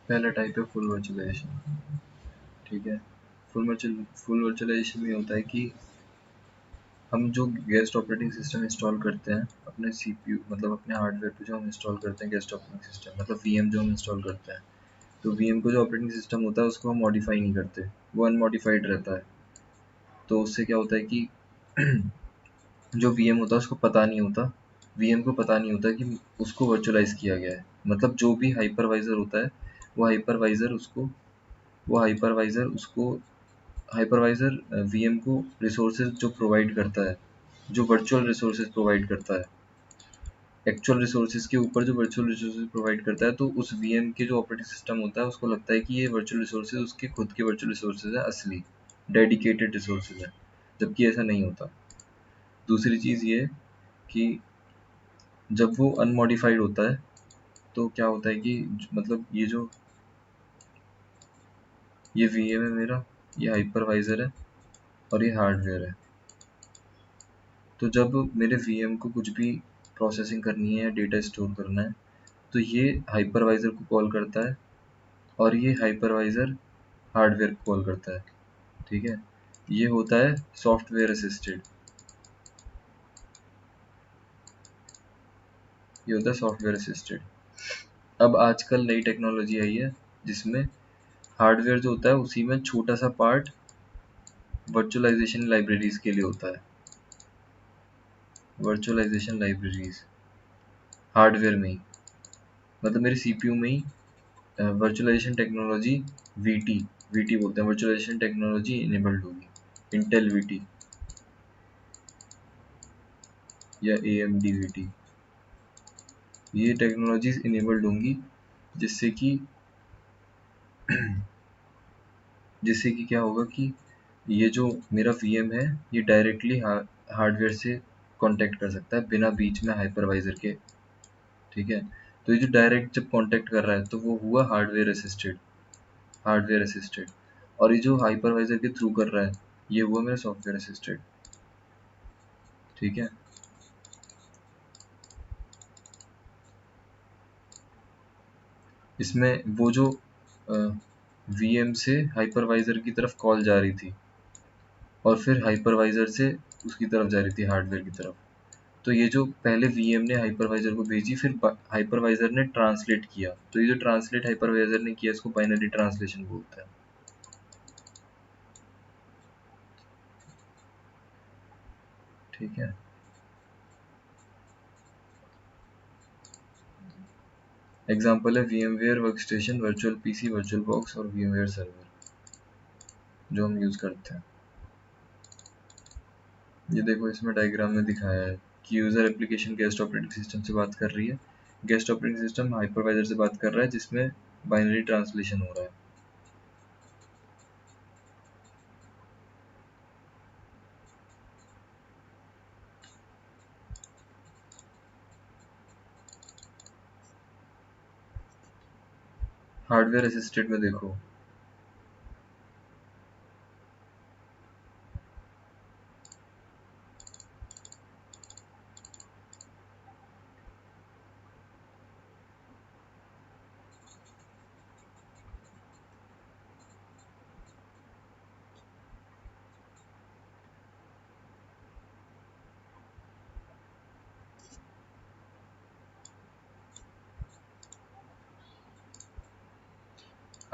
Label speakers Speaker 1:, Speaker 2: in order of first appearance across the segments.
Speaker 1: पहला टाइप है full virtualisation. ठीक है, फुल वर्चुअलाइजेशन में होता है कि हम जो गेस्ट ऑपरेटिंग सिस्टम इंस्टॉल करते हैं अपने सीपीयू मतलब अपने हार्डवेयर पे, जो हम इंस्टॉल करते हैं गेस्ट ऑपरेटिंग सिस्टम मतलब वीएम जो हम इंस्टॉल करते हैं, तो वीएम को जो ऑपरेटिंग सिस्टम होता है उसको हम मॉडिफाई नहीं करते, वो अनमॉडिफाइड रहता है। तो उससे क्या होता है कि जो वीएम होता है उसको पता नहीं होता, वीएम को पता नहीं होता कि उसको वर्चुअलाइज किया गया है। मतलब जो भी हाइपरवाइजर होता है वो हाइपरवाइजर उसको वो हाइपरवाइजर उसको हाइपरवाइजर वीएम को रिसोर्सेज जो प्रोवाइड करता है, जो वर्चुअल रिसोर्सेज प्रोवाइड करता है, एक्चुअल रिसोर्सेज के ऊपर जो वर्चुअल रिसोर्सेज प्रोवाइड करता है, तो उस वीएम के जो ऑपरेटिंग सिस्टम होता है उसको लगता है कि ये वर्चुअल रिसोर्सेज उसके खुद के वर्चुअल रिसोर्सेज है, असली डेडिकेटेड रिसोर्सेज है, जबकि ऐसा नहीं होता। दूसरी चीज़ ये कि जब वो अनमॉडिफाइड होता है तो क्या होता है कि मतलब ये वीएम है मेरा, ये हाइपरवाइजर है और ये हार्डवेयर है। तो जब मेरे वीएम को कुछ भी प्रोसेसिंग करनी है या डेटा स्टोर करना है, तो ये हाइपरवाइजर को कॉल करता है और ये हाइपरवाइजर हार्डवेयर को कॉल करता है। ठीक है, ये होता है सॉफ्टवेयर असिस्टेड। ये होता है सॉफ्टवेयर असिस्टेड। अब आजकल नई टेक्नोलॉजी आई है जिसमें हार्डवेयर जो होता है उसी में छोटा सा पार्ट वर्चुअलाइजेशन लाइब्रेरीज के लिए होता है। वर्चुअलाइजेशन लाइब्रेरीज हार्डवेयर में ही, मतलब मेरे सीपीयू में ही वर्चुअलाइजेशन टेक्नोलॉजी वीटी वीटी बोलते हैं, वर्चुअलाइजेशन टेक्नोलॉजी इनेबल्ड होगी, इंटेल वीटी या एएमडी वीटी। ये टेक्नोलॉजीज इनेबल्ड होंगी जिससे कि क्या होगा कि ये जो मेरा वीएम है ये डायरेक्टली हार्डवेयर से कांटेक्ट कर सकता है बिना बीच में हाइपरवाइजर के। ठीक है, तो ये जो डायरेक्ट जब कांटेक्ट कर रहा है तो वो हुआ हार्डवेयर असिस्टेड। और ये जो हाइपरवाइजर के थ्रू कर रहा है ये हुआ मेरा सॉफ्टवेयर असिस्टेड। ठीक है, इसमें वो जो वीएम से हाइपरवाइजर की तरफ कॉल जा रही थी और फिर हाइपरवाइजर से उसकी तरफ जा रही थी हार्डवेयर की तरफ, तो ये जो पहले वीएम ने हाइपरवाइजर को भेजी फिर हाइपरवाइजर ने ट्रांसलेट किया, तो ये जो ट्रांसलेट हाइपरवाइजर ने किया इसको बाइनरी ट्रांसलेशन बोलते हैं। ठीक है, एग्जाम्पल है VMware workstation, virtual PC, virtual box और वीएमवेयर सर्वर जो हम यूज़ करते हैं। ये देखो इसमें डायग्राम में दिखाया है कि user application guest operating system से बात कर रही है, गेस्ट ऑपरेटिंग सिस्टम हाइपरवाइजर से बात कर रहा है जिसमें बाइनरी ट्रांसलेशन हो रहा है। हार्डवेयर असिस्टेड में देखो,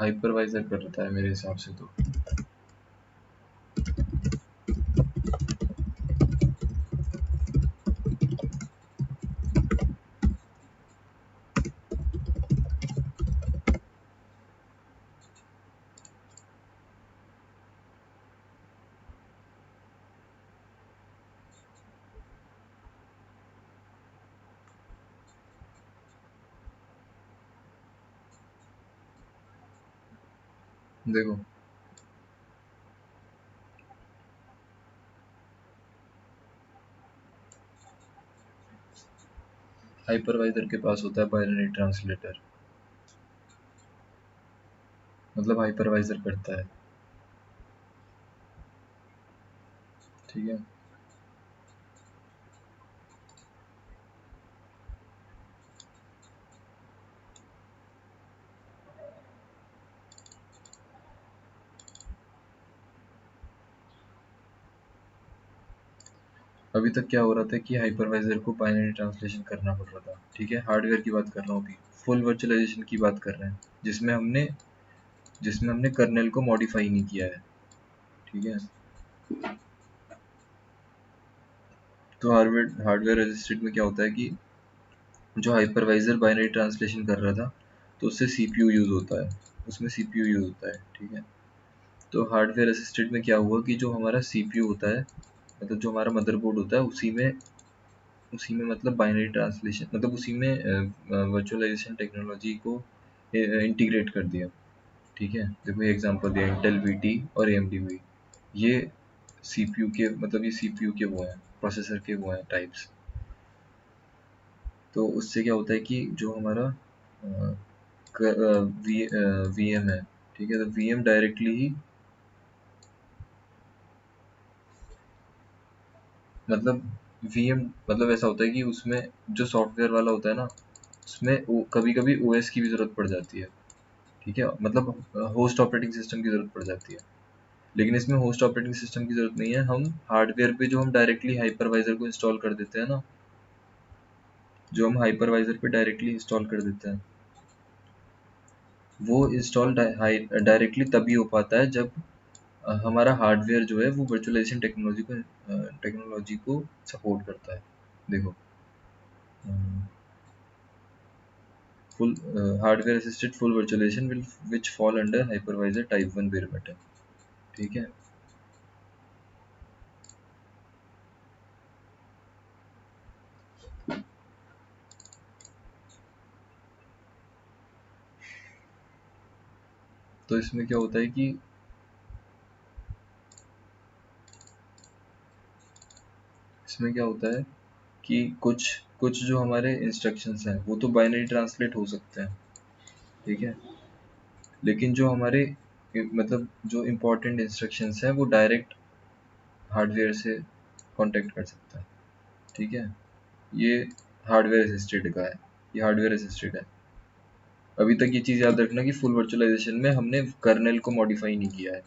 Speaker 1: हाइपरवाइजर करता है मेरे हिसाब से तो। देखो हाइपरवाइजर के पास होता है बाइनरी ट्रांसलेटर, मतलब हाइपरवाइजर करता है। ठीक है, अभी तक क्या हो रहा था कि हाइपरवाइजर को बाइनरी ट्रांसलेशन करना पड़ रहा था, ठीक है। हार्डवेयर की बात कर रहा हूँ अभी, फुल वर्चुअलाइजेशन की बात कर रहे हैं, जिसमें हमने कर्नेल को मॉडिफाई नहीं किया है, ठीक है। तो हार्डवेयर रजिस्टर्ड में क्या होता है कि जो हाइपरवाइजर बाइनरी ट्रांसलेशन कर रहा था, तो उससे सीपीयू यूज होता है, उसमें सीपीयू यूज होता है, ठीक है। तो हार्डवेयर असिस्टेड में क्या हुआ कि जो हमारा सीपीयू होता है, मतलब जो हमारा मदरबोर्ड होता है, उसी में मतलब बाइनरी ट्रांसलेशन, मतलब उसी में वर्चुअलाइजेशन टेक्नोलॉजी को इंटीग्रेट कर दिया, ठीक है। देखो ये एग्जांपल दिया, इंटेल वीटी और एएमडी वी, ये सीपीयू के, मतलब ये सीपीयू के वो हैं, प्रोसेसर के वो हैं टाइप्स। तो उससे क्या होता है कि जो हमारा वीएम है, ठीक है, तो वीएम डायरेक्टली ही, मतलब वीएम मतलब ऐसा होता है कि उसमें जो सॉफ्टवेयर वाला होता है ना, उसमें कभी कभी ओएस की भी ज़रूरत पड़ जाती है, ठीक है, मतलब होस्ट ऑपरेटिंग सिस्टम की ज़रूरत पड़ जाती है। लेकिन इसमें होस्ट ऑपरेटिंग सिस्टम की ज़रूरत नहीं है, हम हार्डवेयर पे जो हम डायरेक्टली हाइपरवाइजर को इंस्टॉल कर देते हैं ना, जो हम हाइपरवाइजर पे डायरेक्टली इंस्टॉल कर देते हैं, वो इंस्टॉल डायरेक्टली तभी हो पाता है जब हमारा हार्डवेयर जो है वो वर्चुअलाइजेशन टेक्नोलॉजी को सपोर्ट करता है। देखो, full hardware assisted full virtualization will which fall under hypervisor type 1 bare metal, ठीक है। तो इसमें क्या होता है कि कि कुछ कुछ जो हमारे इंस्ट्रक्शंस हैं वो तो बाइनरी ट्रांसलेट हो सकते हैं, ठीक है। लेकिन जो हमारे मतलब जो इम्पोर्टेंट इंस्ट्रक्शंस हैं वो डायरेक्ट हार्डवेयर से कांटेक्ट कर सकता है, ठीक है। ये हार्डवेयर असिस्टेड का है, ये हार्डवेयर असिस्टेड है। अभी तक ये चीज़ याद रखना कि फुल वर्चुअलाइजेशन में हमने कर्नेल को मॉडिफाई नहीं किया है,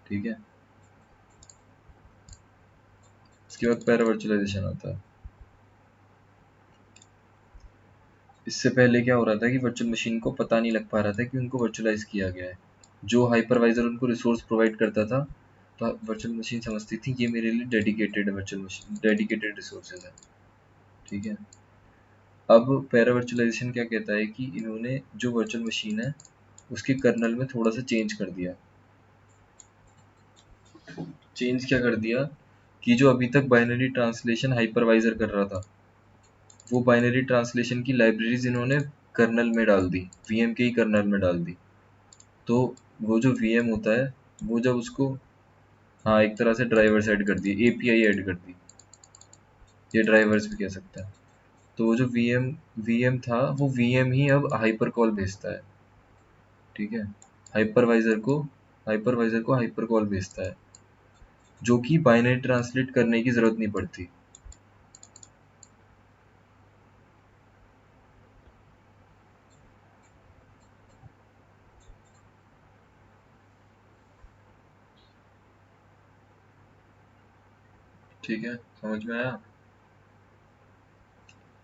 Speaker 1: ठीक है। इसके बाद पैरा वर्चुअलाइजेशन आता है। इससे पहले क्या हो रहा था कि वर्चुअल मशीन को पता नहीं लग पा रहा था कि उनको वर्चुअलाइज किया गया है। जो हाइपरवाइजर उनको रिसोर्स प्रोवाइड करता था, तो वर्चुअल मशीन समझती थी ये मेरे लिए dedicated virtual machine, dedicated resources है, ठीक है। अब पैरा वर्चुअलाइजेशन क्या कहता है कि इन्होंने जो वर्चुअल मशीन है उसके कर्नल में थोड़ा सा चेंज कर दिया। चेंज क्या कर दिया कि जो अभी तक बाइनरी ट्रांसलेशन हाइपरवाइजर कर रहा था, वो बाइनरी ट्रांसलेशन की लाइब्रेरीज इन्होंने कर्नल में डाल दी, वीएम के ही कर्नल में डाल दी। तो वो जो वीएम होता है, वो जब उसको, हाँ, एक तरह से ड्राइवर्स ऐड कर दिए, एपीआई ऐड कर दी, ये ड्राइवर्स भी कह सकते हैं। तो वो जो वीएम था, वो वीएम ही अब हाइपर कॉल भेजता है, ठीक है। हाइपरवाइजर को हाइपरवाइजर को हाइपर कॉल भेजता है, जो कि बाइनरी ट्रांसलेट करने की जरूरत नहीं पड़ती। ठीक है, समझ में आया।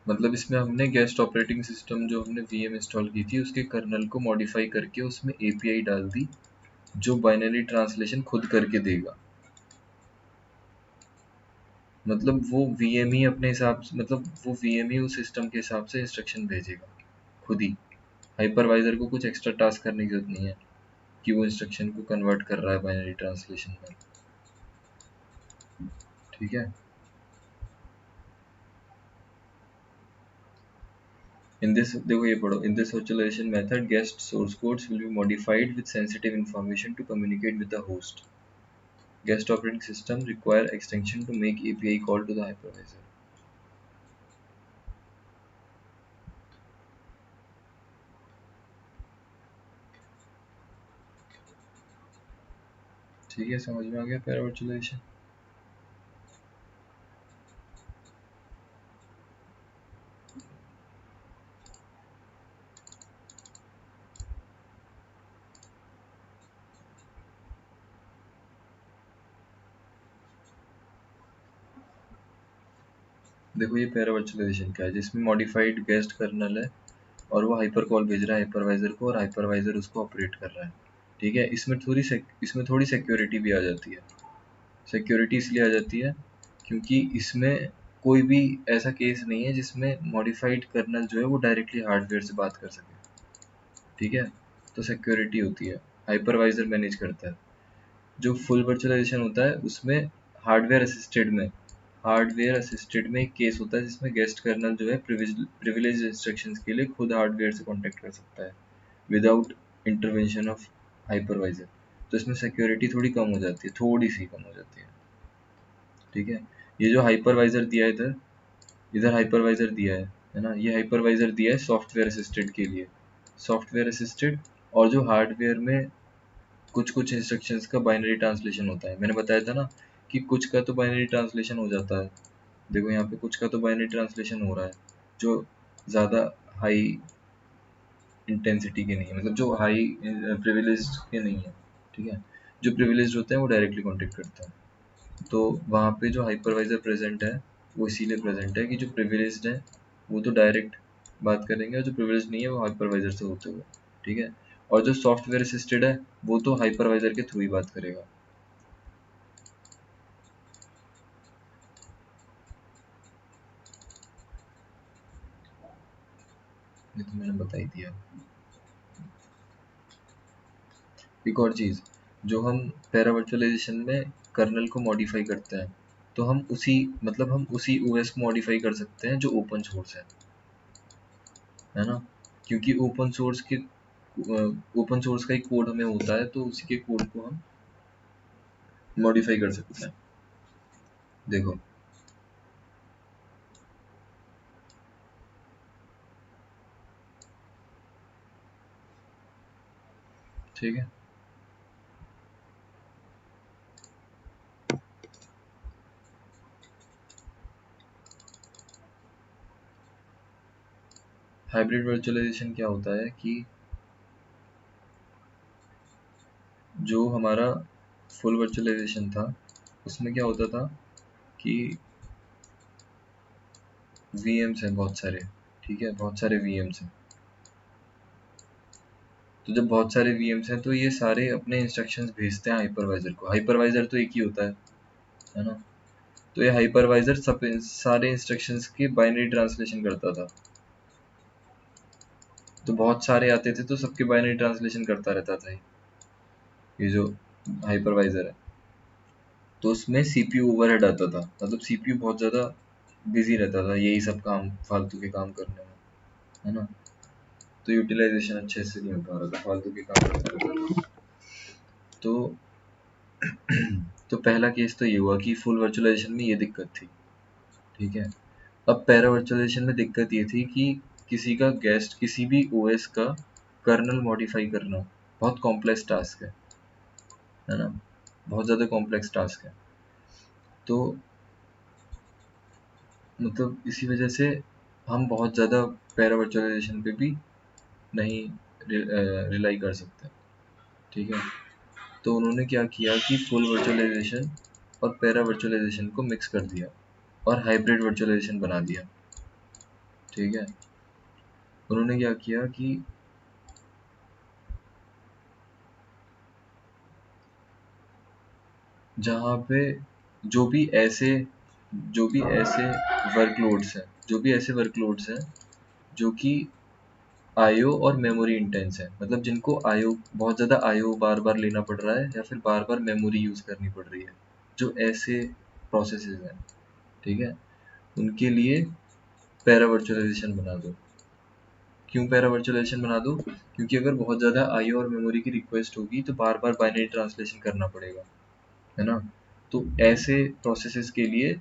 Speaker 1: मतलब इसमें हमने गेस्ट ऑपरेटिंग सिस्टम जो हमने वीएम इंस्टॉल की थी उसके कर्नल को मॉडिफाई करके उसमें एपीआई डाल दी, जो बाइनरी ट्रांसलेशन खुद करके देगा। मतलब वो वीएम ही अपने हिसाब से, मतलब वो वीएम ही उस सिस्टम के हिसाब से इंस्ट्रक्शन भेजेगा खुद ही। हाइपरवाइजर को कुछ एक्स्ट्रा टास्क करने की जरूरत नहीं है कि वो इंस्ट्रक्शन को कन्वर्ट कर रहा है बाइनरी ट्रांसलेशन में, ठीक है। इन दिस, देखो ये पढ़ो, in this virtualisation method guest source codes will be modified with sensitive information to communicate with the host. Guest operating system require extension to make API call to the hypervisor. ठीक है, समझ में आ गया para virtualisation. देखो ये पैरावर्चुअलाइजेशन क्या है, जिसमें मॉडिफाइड गेस्ट कर्नल है और वो हाइपर कॉल भेज रहा है हाइपरवाइजर को और हाइपरवाइजर उसको ऑपरेट कर रहा है। ठीक है, इसमें थोड़ी सिक्योरिटी भी आ जाती है। सिक्योरिटी इसलिए आ जाती है क्योंकि इसमें कोई भी ऐसा केस नहीं है जिसमें मॉडिफाइड कर्नल जो है वो डायरेक्टली हार्डवेयर से बात कर सके। ठीक है, तो सिक्योरिटी होती है, हाइपरवाइजर मैनेज करता है। जो फुल वर्चुअलाइजेशन होता है उसमें हार्डवेयर असिस्टेड में एक केस होता है जिसमें गेस्ट कर्नल जो है प्रिविलेज इंस्ट्रक्शंस के लिए खुद हार्डवेयर से कॉन्टेक्ट कर सकता है विदाउट इंटरवेंशन ऑफ हाइपरवाइजर। तो इसमें सिक्योरिटी थोड़ी कम हो जाती है, थोड़ी सी कम हो जाती है। ठीक है, ये जो हाइपरवाइजर दिया है इधर इधर हाइपरवाइजर दिया है ना, ये हाइपरवाइजर दिया है सॉफ्टवेयर असिस्टेड के लिए, सॉफ्टवेयर असिस्टेड। और जो हार्डवेयर में कुछ कुछ इंस्ट्रक्शंस का बाइनरी ट्रांसलेशन होता है, मैंने बताया था ना कि कुछ का तो बाइनरी ट्रांसलेशन हो जाता है। देखो यहाँ पे कुछ का तो बाइनरी ट्रांसलेशन हो रहा है जो ज़्यादा हाई इंटेंसिटी के नहीं है, मतलब जो हाई प्रिविलेज्ड के नहीं है। ठीक है, जो प्रिविलेज्ड होते हैं वो डायरेक्टली कॉन्टेक्ट करते हैं। तो वहाँ पे जो हाइपरवाइजर प्रेजेंट है वो इसीलिए प्रेजेंट है कि जो प्रिविलेज्ड है वो तो डायरेक्ट बात करेंगे और जो प्रिविलेज्ड नहीं है वो हाइपरवाइजर से होते हुए। ठीक है, और जो सॉफ्टवेयर असिस्टेड है वो तो हाइपरवाइजर के थ्रू ही बात करेगा। ये तो मैंने बता ही दिया। एक और चीज़, जो हम पैरावर्चुअलाइजेशन में कर्नल को मॉडिफाई करते हैं तो हम उसी ओएस को मॉडिफाई कर सकते हैं जो ओपन सोर्स है ना, क्योंकि ओपन सोर्स का एक कोड हमें होता है तो उसी के कोड को हम मॉडिफाई कर सकते हैं। देखो ठीक है, हाइब्रिड वर्चुअलाइजेशन क्या होता है कि जो हमारा फुल वर्चुअलाइजेशन था उसमें क्या होता था कि वीएम्स हैं बहुत सारे। ठीक है, बहुत सारे वीएम्स हैं, तो जब बहुत सारे वीएम्स हैं तो ये सारे अपने इंस्ट्रक्शंस भेजते हैं हाइपरवाइजर को। हाइपरवाइजर तो एक ही होता है ना। तो ये हाइपरवाइजर सब सारे इंस्ट्रक्शंस की बाइनरी ट्रांसलेशन करता था। तो बहुत सारे आते थे तो सबके बाइनरी ट्रांसलेशन करता रहता था ये जो हाइपरवाइजर है। तो उसमें सीपीयू ओवरहेड आता था, मतलब सीपीयू बहुत ज़्यादा बिजी रहता था यही सब काम, फालतू के काम करने में, है ना। तो यूटिलाइजेशन अच्छे से नहीं हो पा रहा था, फालतू के काम करते रहता था। तो तो पहला केस तो ये हुआ कि फुल वर्चुअलाइजेशन में ये दिक्कत थी। ठीक है, अब पैरा वर्चुअलाइजेशन में दिक्कत ये थी कि किसी भी ओएस का कर्नल मॉडिफाई करना बहुत कॉम्प्लेक्स टास्क है ना, बहुत ज़्यादा कॉम्प्लेक्स टास्क है। तो मतलब इसी वजह से हम बहुत ज़्यादा पैरा वर्चुअलाइजेशन पे भी नहीं रिलाई कर सकते। ठीक है, तो उन्होंने क्या किया कि फुल वर्चुअलाइजेशन और पैरा वर्चुअलाइजेशन को मिक्स कर दिया और हाइब्रिड वर्चुअलाइजेशन बना दिया। ठीक है, उन्होंने क्या किया कि जहाँ पे जो भी ऐसे जो भी ऐसे वर्कलोड्स हैं जो कि आईओ और मेमोरी इंटेंस है, मतलब जिनको आईओ बहुत ज़्यादा आईओ बार बार लेना पड़ रहा है या फिर बार बार मेमोरी यूज़ करनी पड़ रही है, जो ऐसे प्रोसेसेस हैं। ठीक है, उनके लिए पैरा वर्चुअलाइजेशन बना दो। क्यों पैरा वर्चुअलाइजेशन बना दो? क्योंकि अगर बहुत ज़्यादा आईओ और मेमोरी की रिक्वेस्ट होगी तो बार बार बाइनरी ट्रांसलेशन करना पड़ेगा, है ना। तो ऐसे प्रोसेसेस के लिए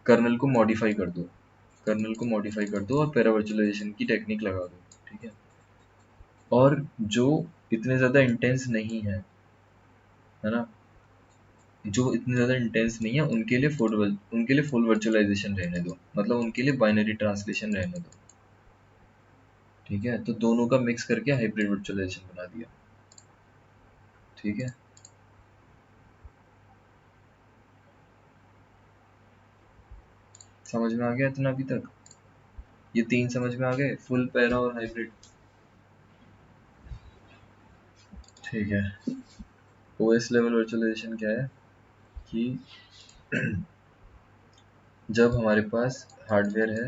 Speaker 1: कर्नल को मॉडिफाई कर दो, कर्नल को मॉडिफाई कर दो और पैरा वर्चुअलाइजेशन की टेक्निक लगा दो। ठीक है, और जो इतने ज़्यादा इंटेंस नहीं है ना, जो इतने ज़्यादा इंटेंस नहीं है उनके लिए फुल वर्चुअलाइजेशन रहने दो, मतलब उनके लिए बाइनरी ट्रांसलेशन रहने दो। ठीक है, तो दोनों का मिक्स करके हाइब्रिड वर्चुअलाइजेशन बना दिया। ठीक है, समझ में आ गया इतना अभी तक? ये तीन समझ में आ गए, फुल, पैरा और हाइब्रिड। ठीक है। ओएस लेवल वर्चुअलाइजेशन क्या है कि जब हमारे पास हार्डवेयर है,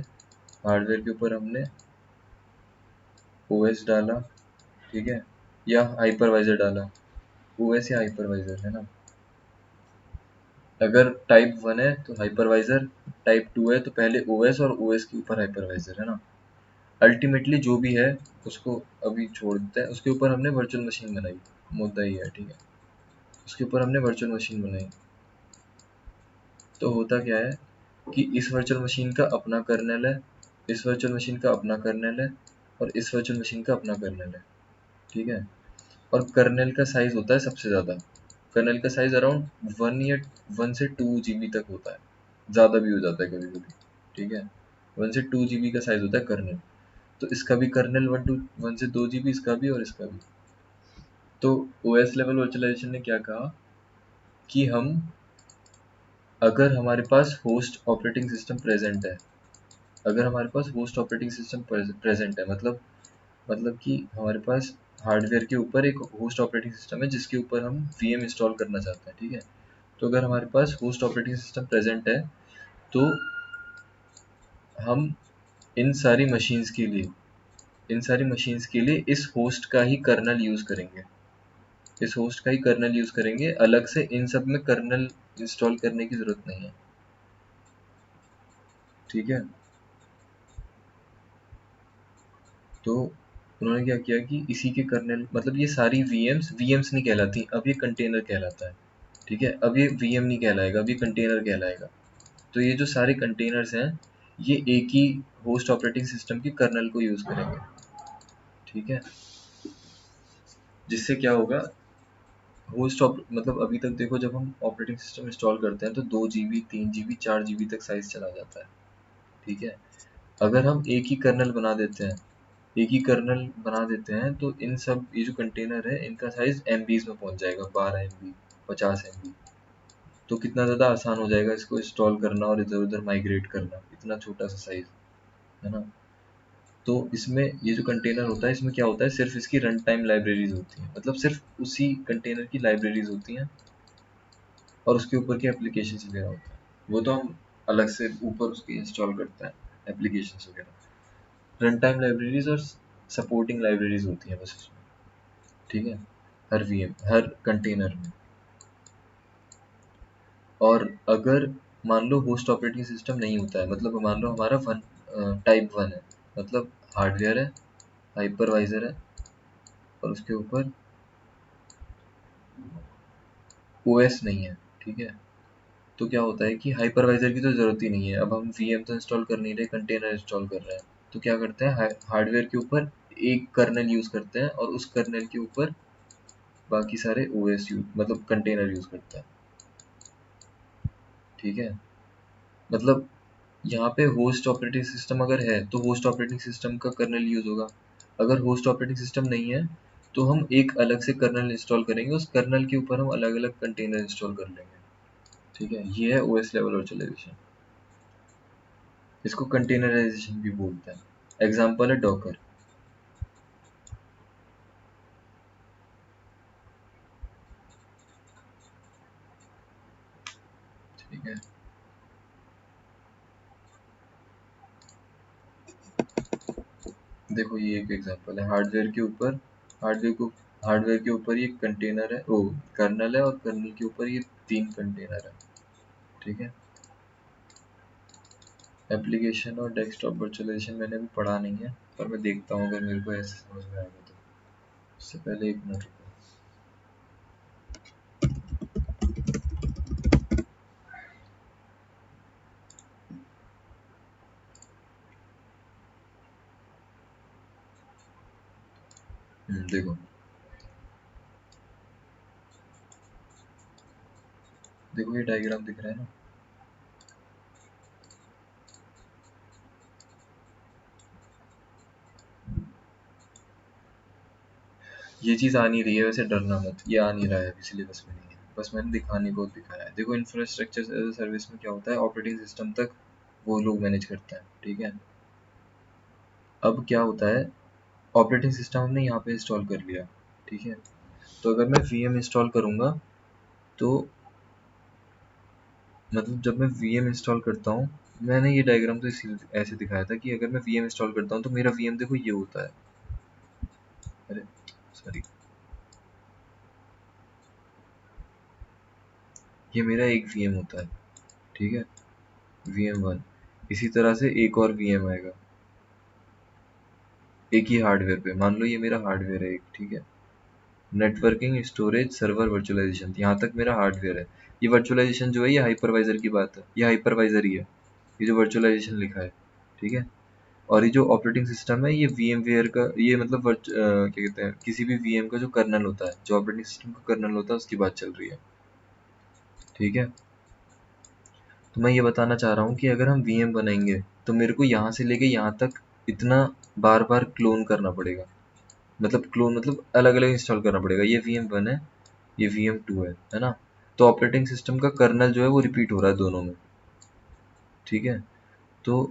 Speaker 1: हार्डवेयर के ऊपर हमने ओएस डाला, ठीक है, या हाइपरवाइजर डाला। ओएस या हाइपरवाइजर है ना। अगर टाइप 1 है तो हाइपरवाइजर, टाइप 2 है तो पहले ओएस और ओएस के ऊपर हाइपरवाइजर, है ना। अल्टीमेटली जो भी है उसको अभी छोड़ देते हैं, उसके ऊपर हमने वर्चुअल मशीन बनाई, मुद्दा ही है, ठीक है। उसके ऊपर हमने वर्चुअल मशीन बनाई, तो होता क्या है कि इस वर्चुअल मशीन का अपना कर्नेल है, इस वर्चुअल मशीन का अपना कर्नेल है, और इस वर्चुअल मशीन का अपना कर्नेल है, ठीक है। और कर्नेल का साइज होता है सबसे ज़्यादा, कर्नेल का साइज अराउंड 1 से 2 GB तक होता है, ज़्यादा भी हो जाता है कभी कभी, ठीक है। 1 से 2 GB का साइज होता है कर्नेल। तो इसका भी कर्नेल 1 से 2 GB, इसका भी और इसका भी। तो ओएस लेवल वर्चुअलाइजेशन ने क्या कहा कि हम, अगर हमारे पास होस्ट ऑपरेटिंग सिस्टम प्रेजेंट है, अगर हमारे पास होस्ट ऑपरेटिंग सिस्टम प्रेजेंट है, मतलब कि हमारे पास हार्डवेयर के ऊपर एक होस्ट ऑपरेटिंग सिस्टम है जिसके ऊपर हम वीएम इंस्टॉल करना चाहते हैं, ठीक है। तो अगर हमारे पास होस्ट ऑपरेटिंग सिस्टम प्रेजेंट है तो हम इन सारी मशीन्स के लिए इस होस्ट का ही कर्नल यूज़ करेंगे, इस होस्ट का ही कर्नल यूज़ करेंगे, अलग से इन सब में कर्नल इंस्टॉल करने की ज़रूरत नहीं है, ठीक है। तो उन्होंने क्या किया कि इसी के कर्नेल, मतलब ये सारी वीएम्स नहीं कहलाती, अब ये कंटेनर कहलाता है, ठीक है। अब ये वीएम नहीं कहलाएगा, अब ये कंटेनर कहलाएगा। तो ये जो सारे कंटेनर्स हैं ये एक ही होस्ट ऑपरेटिंग सिस्टम के कर्नल को यूज़ करेंगे, ठीक है। जिससे क्या होगा, मतलब अभी तक देखो, जब हम ऑपरेटिंग सिस्टम इंस्टॉल करते हैं तो 2 GB, 3 GB, 4 GB तक साइज चला जाता है, ठीक है। अगर हम एक ही कर्नल बना देते हैं तो इन सब, ये जो कंटेनर है इनका साइज MBs में पहुंच जाएगा, 12 MB, 50 MB। तो कितना ज़्यादा आसान हो जाएगा इसको इंस्टॉल करना और इधर उधर माइग्रेट करना, इतना छोटा सा साइज, है ना। तो इसमें ये जो कंटेनर होता है, इसमें क्या होता है, सिर्फ इसकी रन टाइम लाइब्रेरीज होती हैं, मतलब सिर्फ उसी कंटेनर की लाइब्रेरीज होती हैं और उसके ऊपर के एप्लीकेशन वगैरह होता है, वो तो हम अलग से ऊपर उसके इंस्टॉल करते हैं एप्लीकेशन वगैरह। रन टाइम लाइब्रेरीज और सपोर्टिंग लाइब्रेरीज होती हैं बस उसमें, ठीक है, हर वीएम, हर कंटेनर में। और अगर मान लो होस्ट ऑपरेटिंग सिस्टम नहीं होता है, मतलब मान लो हमारा टाइप 1 है, मतलब हार्डवेयर है, हाइपरवाइजर है, और उसके ऊपर ओएस नहीं है, ठीक है। तो क्या होता है कि हाइपरवाइजर की तो ज़रूरत ही नहीं है, अब हम वीएम तो इंस्टॉल कर नहीं रहे, कंटेनर इंस्टॉल कर रहे हैं। तो क्या करते हैं, हार्डवेयर के ऊपर एक कर्नेल यूज़ करते हैं और उस कर्नेल के ऊपर बाकी सारे ओएस यूज, मतलब कंटेनर यूज़ करते हैं, ठीक है। मतलब यहाँ पे होस्ट ऑपरेटिंग सिस्टम अगर है तो होस्ट ऑपरेटिंग सिस्टम का कर्नेल यूज़ होगा, अगर होस्ट ऑपरेटिंग सिस्टम नहीं है तो हम एक अलग से कर्नेल इंस्टॉल करेंगे, उस कर्नेल के ऊपर हम अलग अलग कंटेनर इंस्टॉल कर लेंगे, ठीक है। ये है ओएस लेवल वर्चुअलाइजेशन, इसको कंटेनराइजेशन भी बोलते हैं। एग्जाम्पल है डॉकर। ठीक है, देखो ये एक एग्जांपल है, हार्डवेयर के ऊपर ये कंटेनर है, ओ कर्नल है, और कर्नल के ऊपर ये 3 कंटेनर है, ठीक है। एप्लीकेशन और डेस्कटॉप वर्चुअलाइजेशन मैंने अभी पढ़ा नहीं है, पर मैं देखता हूँ अगर मेरे को ऐसे समझ में आएगा तो। उससे पहले 1 मिनट रुको। देखो, देखो ये डायग्राम दिख रहा है ना, ये चीज़ आ नहीं रही है, वैसे डरना मत, ये आ नहीं रहा है अभी सिलेबस में नहीं है, बस मैंने दिखाने को दिखाया है। देखो इंफ्रास्ट्रक्चर एज अ सर्विस में क्या होता है, ऑपरेटिंग सिस्टम तक वो लोग मैनेज करते हैं, ठीक है। अब क्या होता है, ऑपरेटिंग सिस्टम हमने यहाँ पे इंस्टॉल कर लिया, ठीक है। तो अगर मैं वीएम इंस्टॉल करूँगा तो मतलब जब मैं वीएम इंस्टॉल करता हूँ, मैंने ये डायग्राम तो ऐसे दिखाया था कि अगर मैं वीएम इंस्टॉल करता हूँ तो मेरा वीएम देखो ये होता है, अरे सॉरी, ये मेरा एक वीएम होता है, ठीक है, VM1। इसी तरह से एक और वीएम आएगा एक ही हार्डवेयर पे, मान लो ये मेरा हार्डवेयर है एक, ठीक है। नेटवर्किंग, स्टोरेज, सर्वर, वर्चुअलाइजेशन, यहाँ तक मेरा हार्डवेयर है। ये वर्चुअलाइजेशन जो है ये हाइपरवाइजर की बात है, ये हाइपरवाइजर ही है, ये जो वर्चुअलाइजेशन लिखा है, ठीक है। और ये जो ऑपरेटिंग सिस्टम है ये VMware का, ये मतलब क्या कहते हैं, किसी भी VM का जो कर्नल होता है, जो ऑपरेटिंग सिस्टम का कर्नल होता है उसकी बात चल रही है, ठीक है। तो मैं ये बताना चाह रहा हूँ कि अगर हम VM बनाएंगे तो मेरे को यहाँ से लेके यहाँ तक इतना बार बार क्लोन करना पड़ेगा, मतलब क्लोन मतलब अलग अलग इंस्टॉल करना पड़ेगा। ये VM1 है, ये VM2 है ना। तो ऑपरेटिंग सिस्टम का कर्नल जो है वो रिपीट हो रहा है दोनों में, ठीक है। तो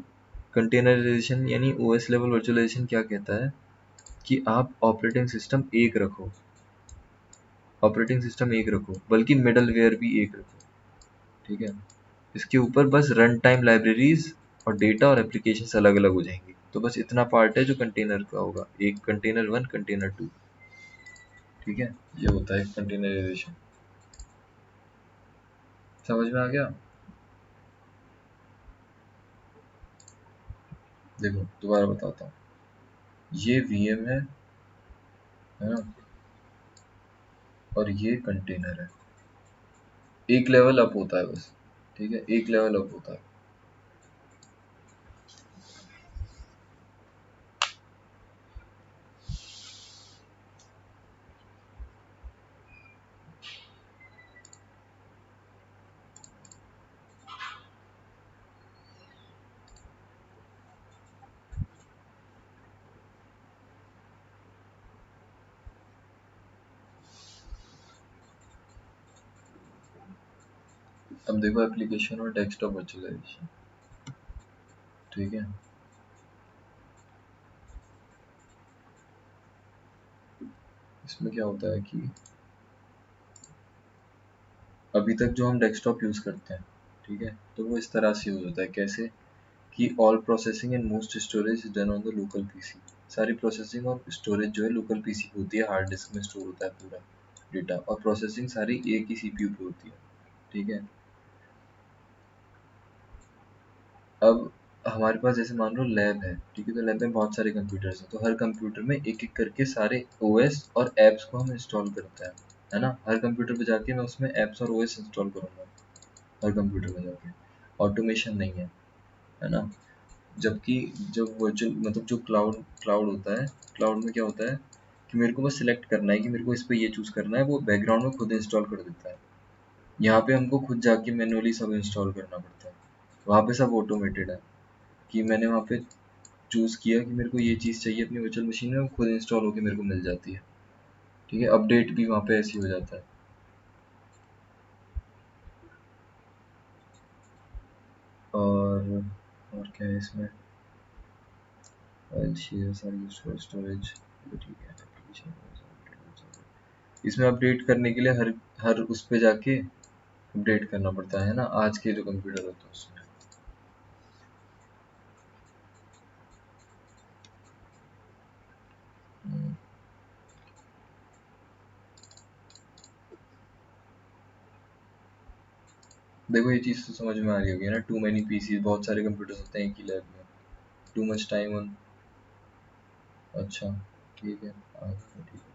Speaker 1: कंटेनराइजेशन यानी OS लेवल वर्चुअलाइजेशन क्या कहता है कि आप ऑपरेटिंग सिस्टम एक रखो, ऑपरेटिंग सिस्टम एक रखो, बल्कि मिडलवेयर भी एक रखो, ठीक है। इसके ऊपर बस रन टाइम लाइब्रेरीज और डेटा और एप्लीकेशंस अलग अलग हो जाएंगी। तो बस इतना पार्ट है जो कंटेनर का होगा, एक कंटेनर 1 कंटेनर 2, ठीक है। ये होता है कंटेनराइजेशन। समझ में आ गया? देखो दोबारा बताता हूँ, ये VM है ना, और ये कंटेनर है। एक लेवल अप होता है बस, ठीक है, एक लेवल अप होता है। अब देखो एप्लीकेशन और डेस्कटॉप वर्चुअलाइजेशन, ठीक है। इसमें क्या होता है कि अभी तक जो हम डेस्कटॉप यूज़ करते हैं, ठीक है, तो वो इस तरह से यूज़ होता है, कैसे कि all processing and most storage is done on the local PC. सारी प्रोसेसिंग और स्टोरेज जो है लोकल पीसी पे होती है, हार्ड डिस्क में स्टोर होता है पूरा डेटा, और प्रोसेसिंग सारी एक ही CPU पे होती है, ठीक है। अब हमारे पास जैसे मान लो लैब है, ठीक है, तो लैब में बहुत सारे कंप्यूटर्स हैं, तो हर कंप्यूटर में एक एक करके सारे OS और एप्स को हम इंस्टॉल करते हैं, है ना। हर कंप्यूटर पे जाके मैं उसमें एप्स और OS इंस्टॉल करूँगा, हर कंप्यूटर में जाके। ऑटोमेशन नहीं है ना। जबकि जब वर्चुअल मतलब जो क्लाउड होता है, क्लाउड में क्या होता है कि मेरे को बस सिलेक्ट करना है कि मेरे को इस पे ये चूज़ करना है, वो बैकग्राउंड में खुद इंस्टॉल कर देता है। यहाँ पे हमको खुद जाके मैनुअली सब इंस्टॉल करना पड़ता है, वहाँ पे सब ऑटोमेटेड है कि मैंने वहाँ पे चूज़ किया कि मेरे को ये चीज़ चाहिए अपनी वर्चुअल मशीन में, वो खुद इंस्टॉल होकर मेरे को मिल जाती है, ठीक है। अपडेट भी वहाँ पे ऐसे ही हो जाता है। और क्या है इसमें, फाइल शेयर सारी स्टोरेज, ठीक है। एप्लीकेशन इसमें अपडेट करने के लिए हर हर उस पे जाके अपडेट करना पड़ता है ना, आज के जो कंप्यूटर होते हैं उसमें। हम्म, देखो ये चीज़ तो समझ में आ रही होगी ना, टू मैनी पीसी, बहुत सारे कंप्यूटर्स होते हैं एक ही लैब में, टू मच टाइम ऑन। अच्छा, ठीक है, आ गया, ठीक है।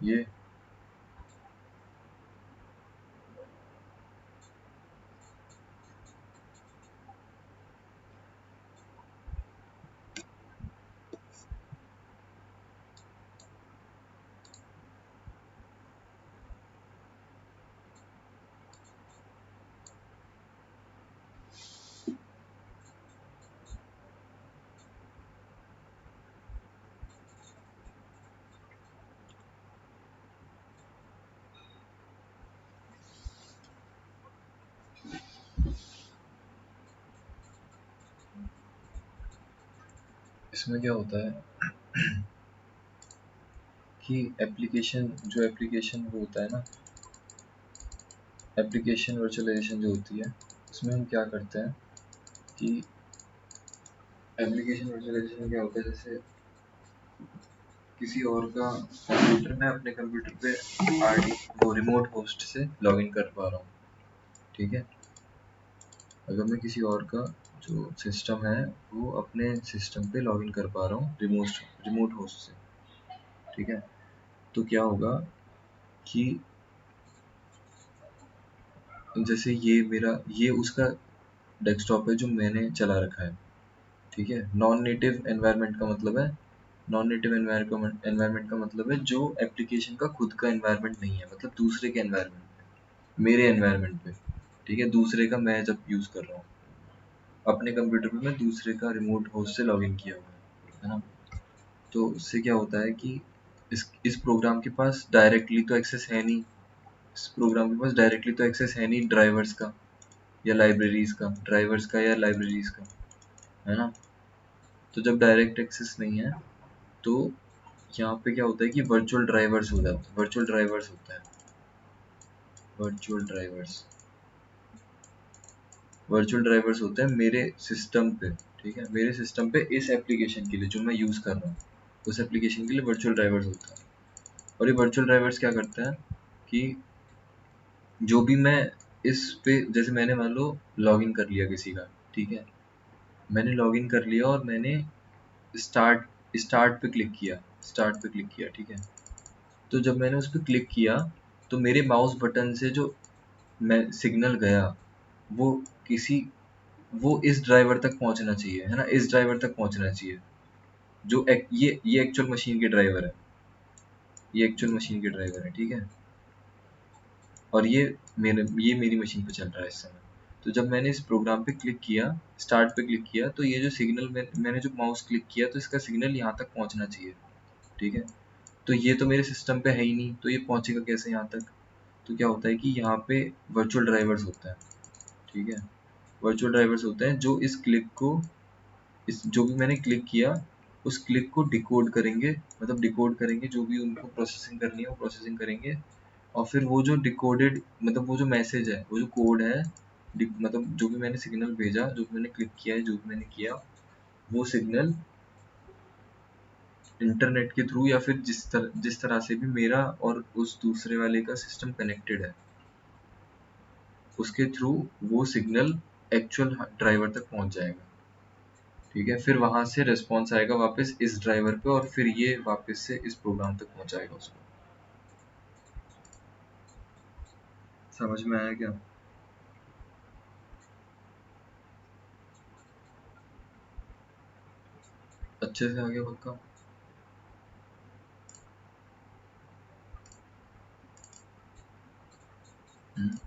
Speaker 1: ये इसमें क्या होता है कि एप्लीकेशन वो होता है ना, एप्लीकेशन वर्चुअलाइजेशन जो होती है, उसमें हम क्या करते हैं कि एप्लीकेशन वर्चुअलाइजेशन में क्या होता है, जैसे किसी और का कंप्यूटर, मैं अपने कंप्यूटर पे आरडी वो रिमोट होस्ट से लॉगिन कर पा रहा हूँ, ठीक है। अगर मैं किसी और का जो सिस्टम है वो अपने सिस्टम पे लॉगिन कर पा रहा हूँ रिमोट होस्ट से, ठीक है, तो क्या होगा कि जैसे ये उसका डेस्कटॉप है जो मैंने चला रखा है, ठीक है। नॉन नेटिव एनवायरनमेंट का मतलब है, नॉन नेटिव एनवायरनमेंट का मतलब है जो एप्लीकेशन का खुद का एनवायरनमेंट नहीं है, मतलब दूसरे के एनवायरनमेंट पे, मेरे एनवायरनमेंट पे, ठीक है, दूसरे का मैं जब यूज़ कर रहा हूँ अपने कंप्यूटर पे, मैं दूसरे का रिमोट होस्ट से लॉगिन किया हुआ है ना। तो उससे क्या होता है कि इस प्रोग्राम के पास डायरेक्टली तो एक्सेस है नहीं, इस प्रोग्राम के पास डायरेक्टली तो एक्सेस है नहीं ड्राइवर्स का या लाइब्रेरीज का, ड्राइवर्स का या लाइब्रेरीज का, है ना। तो जब डायरेक्ट एक्सेस नहीं है तो यहाँ पे क्या होता है कि वर्चुअल ड्राइवर्स होता है, वर्चुअल ड्राइवर्स वर्चुअल ड्राइवर्स होते हैं मेरे सिस्टम पे, ठीक है, मेरे सिस्टम पे इस एप्लीकेशन के लिए जो मैं यूज़ कर रहा हूँ, उस एप्लीकेशन के लिए वर्चुअल ड्राइवर्स होता है। और ये वर्चुअल ड्राइवर्स क्या करते हैं कि जो भी मैं इस पे, जैसे मैंने मान लो लॉगिन कर लिया किसी का, ठीक है, मैंने लॉगिन कर लिया और मैंने स्टार्ट पे क्लिक किया, ठीक है। तो जब मैंने उस पर क्लिक किया तो मेरे माउस बटन से जो मैं सिग्नल गया वो किसी वो इस ड्राइवर तक पहुंचना चाहिए, है ना, इस ड्राइवर तक पहुंचना चाहिए, ये एक्चुअल मशीन के ड्राइवर है, ये एक्चुअल मशीन के ड्राइवर है, ठीक है। और ये मेरी मशीन पे चल रहा है इस समय। तो जब मैंने इस प्रोग्राम पे क्लिक किया, स्टार्ट पे क्लिक किया, तो ये जो सिग्नल मैंने जो माउस क्लिक किया तो इसका सिग्नल यहाँ तक पहुँचना चाहिए, ठीक है। तो ये तो मेरे सिस्टम पे है ही नहीं, तो ये पहुँचेगा कैसे यहाँ तक। तो क्या होता है कि यहाँ पे वर्चुअल ड्राइवर्स होता है, ठीक है, वर्चुअल ड्राइवर्स होते हैं जो इस क्लिक को, इस जो भी मैंने क्लिक किया उस क्लिक को डिकोड करेंगे, मतलब डिकोड करेंगे, जो भी उनको प्रोसेसिंग करनी है वो प्रोसेसिंग करेंगे। और फिर वो जो डिकोडेड, मतलब वो जो मैसेज है, वो जो कोड है, मतलब जो भी मैंने सिग्नल भेजा, जो भी मैंने क्लिक किया है, जो भी मैंने किया, वो सिग्नल इंटरनेट के थ्रू या फिर जिस तरह से भी मेरा और उस दूसरे वाले का सिस्टम कनेक्टेड है, उसके थ्रू वो सिग्नल एक्चुअल ड्राइवर तक पहुंच जाएगा, ठीक है। फिर वहां से रिस्पॉन्स आएगा वापस इस ड्राइवर पे और फिर ये वापस से इस प्रोग्राम तक पहुंचाएगा उसको। समझ में आया क्या? अच्छे से आ गया पक्का? हम्म,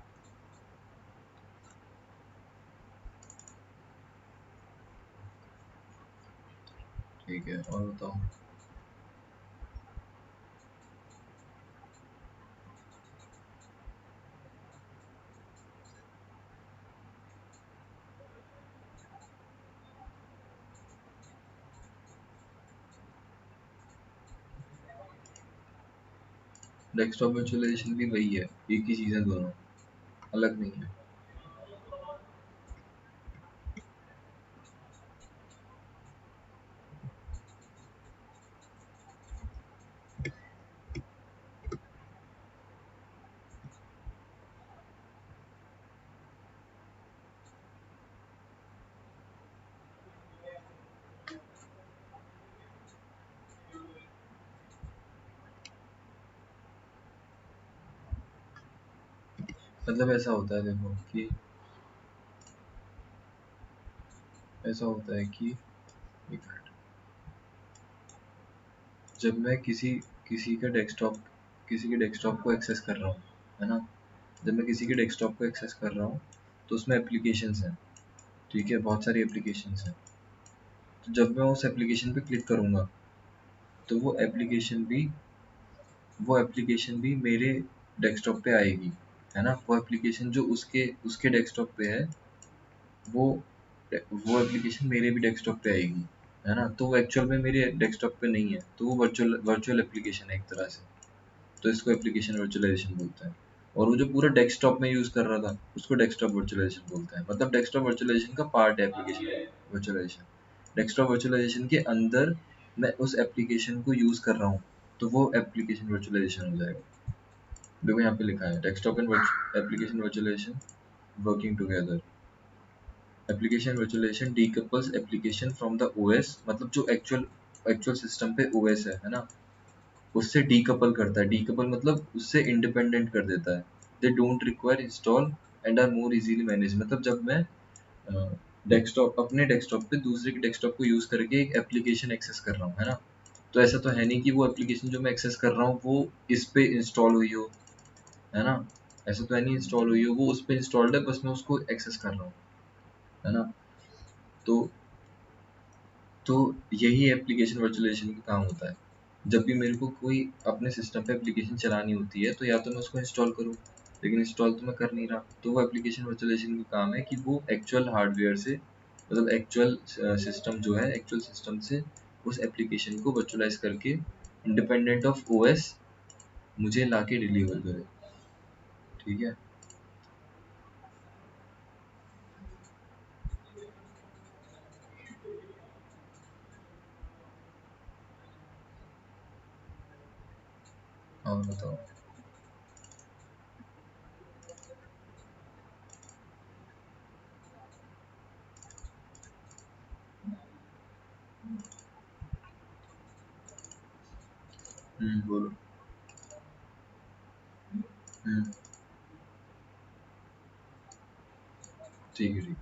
Speaker 1: ठीक है, और बताओ। डेस्कटॉप वर्चुअलाइजेशन भी वही है, एक ही चीज़ है दोनों, अलग नहीं है। मतलब ऐसा होता है देखो कि ऐसा होता है कि एक मिनट, जब मैं किसी का डेस्कटॉप किसी के डेस्कटॉप को एक्सेस कर रहा हूँ, है ना, जब मैं किसी के डेस्कटॉप को एक्सेस कर रहा हूँ तो उसमें एप्लीकेशंस हैं, ठीक है, बहुत सारी एप्लीकेशंस हैं। तो जब मैं उस एप्लीकेशन पे क्लिक करूँगा तो वो एप्लीकेशन भी मेरे डेस्कटॉप पे आएगी, है ना। वो एप्लीकेशन जो उसके उसके डेस्कटॉप पे है, वो वो एप्लीकेशन मेरे भी डेस्कटॉप पे आएगी, है ना, तो वो एक्चुअल में मेरे डेस्कटॉप पे नहीं है, तो वो वर्चुअल वर्चुअल एप्लीकेशन है एक तरह से। तो इसको एप्लीकेशन वर्चुअलाइजेशन बोलते हैं। और वो जो पूरा डेस्कटॉप में यूज कर रहा था उसको डेस्कटॉप वर्चुअलाइजेशन बोलते हैं, मतलब डेस्कटॉप वर्चुअलाइजेशन का पार्ट है एप्लीकेशन वर्चुअलाइजेशन। डेस्कटॉप वर्चुअलाइजेशन के अंदर मैं उस एप्लीकेशन को यूज कर रहा हूँ, तो वो एप्लीकेशन वर्चुअलाइजेशन हो जाएगा। देखो यहाँ पे लिखा है desktop and application virtualization working together. Application virtualization decouples application from the OS, मतलब जो एक्चुअल एक्चुअल सिस्टम पे ओएस है ना, उससे डीकपल करता है। डीकपल मतलब उससे इंडिपेंडेंट कर देता है। They don't require install and are more easily manage, मतलब जब मैं डेस्कटॉप अपने डेस्कटॉप पे दूसरे के डेस्कटॉप को यूज करके एक एप्लीकेशन एक्सेस कर रहा हूँ, है ना, तो ऐसा तो है नहीं कि वो एप्लीकेशन जो मैं एक्सेस कर रहा हूँ वो इस पे इंस्टॉल हुई हो, है ना, ऐसा तो है नहीं इंस्टॉल हुई हो, वो उस पे इंस्टॉल्ड है, बस मैं उसको एक्सेस कर रहा हूँ, है ना। तो तो यही एप्लीकेशन वर्चुअलाइजेशन का काम होता है। जब भी मेरे को कोई अपने सिस्टम पे एप्लीकेशन चलानी होती है तो या तो मैं उसको इंस्टॉल करूँ, लेकिन इंस्टॉल तो मैं कर नहीं रहा, तो वो एप्लीकेशन वर्चुअलाइजेशन का काम है कि वो एक्चुअल हार्डवेयर से, मतलब एक्चुअल सिस्टम जो है एक्चुअल सिस्टम से उस एप्लीकेशन को वर्चुअलाइज करके इंडिपेंडेंट ऑफ ओएस मुझे ला के डिलीवर करे। ठीक है। और बताओ। बोलो। हम्म। ठीक है ठीक।